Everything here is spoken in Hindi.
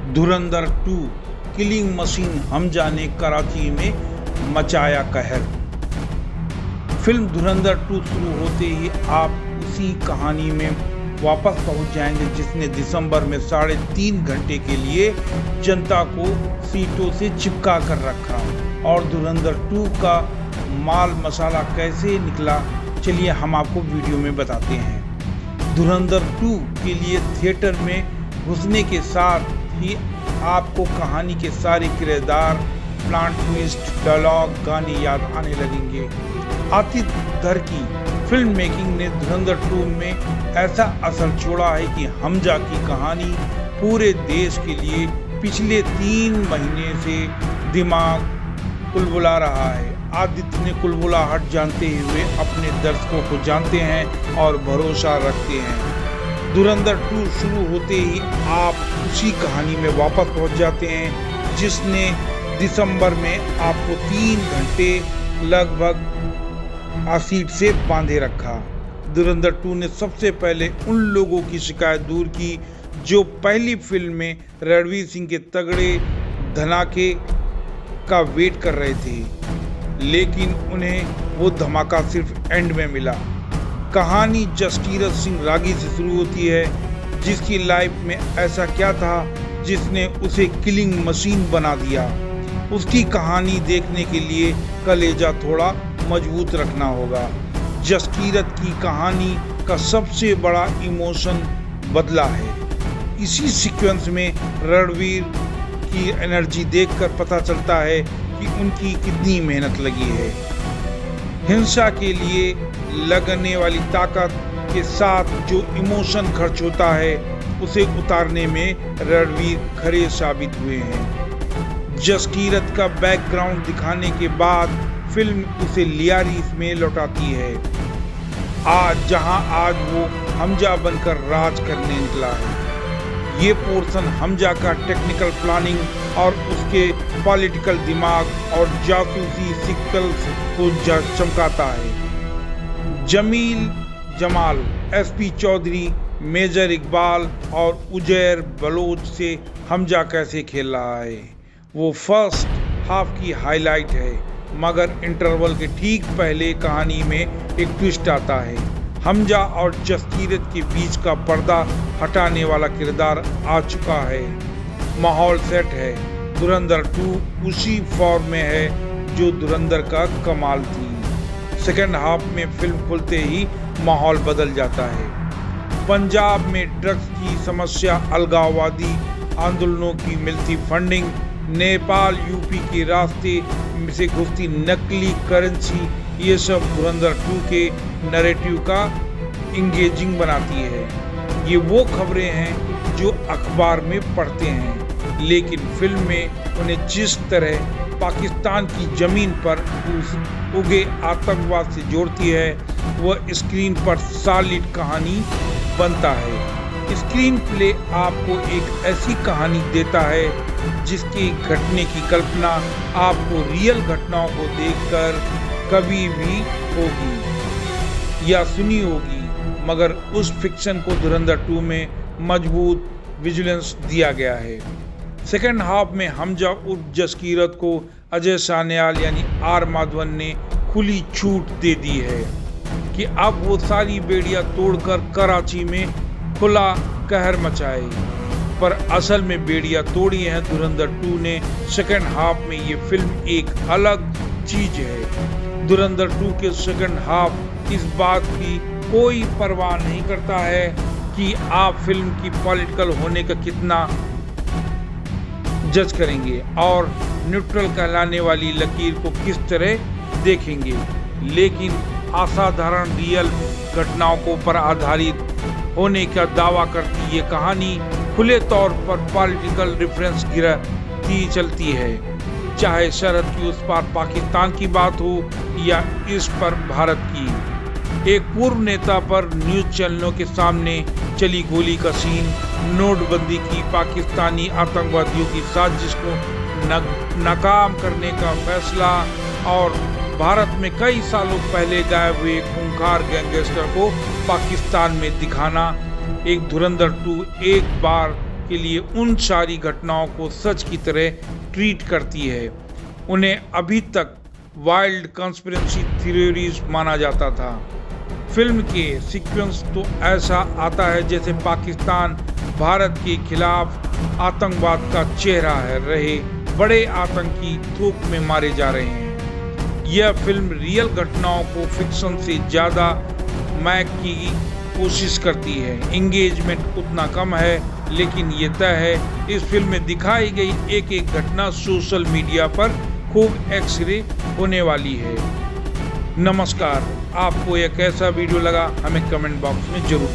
धुरंधर 2 किलिंग मशीन हमजा ने कराची में मचाया कहर। फिल्म धुरंधर 2 शुरू होते ही आप उसी कहानी में वापस पहुंच जाएंगे जिसने दिसंबर में 3.5 घंटे के लिए जनता को सीटों से चिपका कर रखा। और धुरंधर 2 का माल मसाला कैसे निकला, चलिए हम आपको वीडियो में बताते हैं। धुरंधर 2 के लिए थिएटर में घुसने के साथ ही आपको कहानी के सारे किरदार, प्लांट ट्विस्ट, डायलॉग, गाने याद आने लगेंगे। आतिफ धर की फिल्म मेकिंग ने धुरंधर 2 में ऐसा असर छोड़ा है कि हमजा की कहानी पूरे देश के लिए पिछले 3 महीने से दिमाग कुलबुला रहा है। आदित्य ने कुलबुलाहट जानते हुए अपने दर्शकों को जानते हैं और भरोसा रखते हैं। धुरंधर 2 शुरू होते ही आप उसी कहानी में वापस पहुंच जाते हैं जिसने दिसंबर में आपको 3 घंटे लगभग सीट से बांधे रखा। धुरंधर 2 ने सबसे पहले उन लोगों की शिकायत दूर की जो पहली फिल्म में रणवीर सिंह के तगड़े धमाके का वेट कर रहे थे, लेकिन उन्हें वो धमाका सिर्फ एंड में मिला। कहानी जसकीरत सिंह रागी से शुरू होती है जिसकी लाइफ में ऐसा क्या था जिसने उसे किलिंग मशीन बना दिया। उसकी कहानी देखने के लिए कलेजा थोड़ा मजबूत रखना होगा। जसकीरत की कहानी का सबसे बड़ा इमोशन बदला है। इसी सीक्वेंस में रणवीर की एनर्जी देखकर पता चलता है कि उनकी कितनी मेहनत लगी है। हिंसा के लिए लगने वाली ताकत के साथ जो इमोशन खर्च होता है उसे उतारने में रणवीर खरे साबित हुए हैं। जसकीरत का बैकग्राउंड दिखाने के बाद फिल्म उसे लियारीफ में लौटाती है, जहां आज वो हमजा बनकर राज करने निकला है। ये पोर्शन हमजा का टेक्निकल प्लानिंग और उसके पॉलिटिकल दिमाग और जासूसी सिक्कल्स को चमकाता है। जमील जमाल, एसपी चौधरी, मेजर इकबाल और उजैर बलोच से हमजा कैसे खेल रहा है वो फर्स्ट हाफ की हाईलाइट है, मगर इंटरवल के ठीक पहले कहानी में एक ट्विस्ट आता है। हमजा और जसकीरत के बीच का पर्दा हटाने वाला किरदार आ चुका है। माहौल सेट है। धुरंधर 2 उसी फॉर्म में है जो धुरंधर का कमाल थी। सेकेंड हाफ में फिल्म खुलते ही माहौल बदल जाता है। पंजाब में ड्रग्स की समस्या, अलगाववादी आंदोलनों की मिलती फंडिंग, नेपाल यूपी के रास्ते से घुसती नकली करेंसी, ये सब धुरंधर 2 के नैरेटिव का इंगेजिंग बनाती है। ये वो खबरें हैं जो अखबार में पढ़ते हैं, लेकिन फिल्म में उन्हें जिस तरह पाकिस्तान की जमीन पर उगे आतंकवाद से जोड़ती है वह स्क्रीन पर सॉलिड कहानी बनता है। स्क्रीन प्ले आपको एक ऐसी कहानी देता है जिसके घटने की कल्पना आपको रियल घटनाओं को देखकर कभी भी होगी या सुनी होगी, मगर उस फिक्शन को धुरंधर 2 में मजबूत विजुअलेंस दिया गया है। सेकेंड हाफ में हमजा उर्फ जसकीरत को अजय सान्याल यानी आर माधवन ने खुली छूट दे दी है कि अब वो सारी बेड़ियां तोड़कर कराची में खुला कहर मचाए, पर असल में बेड़ियां तोड़ी हैं धुरंधर 2 ने। सेकेंड हाफ में ये फिल्म एक अलग चीज है। धुरंधर 2 के सेकेंड हाफ इस बात की कोई परवाह नहीं करता है कि आप फिल्म की पॉलिटिकल होने का कितना जज करेंगे और न्यूट्रल कहलाने वाली लकीर को किस तरह देखेंगे, लेकिन असाधारण रियल घटनाओं को पर आधारित होने का दावा करती ये कहानी खुले तौर पर पॉलिटिकल रेफरेंस गिरती चलती है, चाहे सरहद की उस पार पाकिस्तान की बात हो या इस पर भारत की। एक पूर्व नेता पर न्यूज चैनलों के सामने चली गोली का सीन, नोटबंदी की पाकिस्तानी आतंकवादियों की साजिश को नाकाम करने का फैसला और भारत में कई सालों पहले गायब हुए खूंखार गैंगस्टर को पाकिस्तान में दिखाना। एक धुरंधर 2 एक बार के लिए उन सारी घटनाओं को सच की तरह ट्रीट करती है। उन्हें अभी तक वाइल्ड कंस्पिरेसी थ्योरीज माना जाता था। फिल्म के सीक्वेंस तो ऐसा आता है जैसे पाकिस्तान भारत के खिलाफ आतंकवाद का चेहरा है रहे बड़े आतंकी थोक में मारे जा रहे हैं। यह फिल्म रियल घटनाओं को फिक्शन से ज़्यादा मैक की कोशिश करती है। एंगेजमेंट उतना कम है, लेकिन ये तय है इस फिल्म में दिखाई गई एक एक घटना सोशल मीडिया पर खूब एक्सरे होने वाली है। नमस्कार, आपको यह कैसा वीडियो लगा हमें कमेंट बॉक्स में जरूर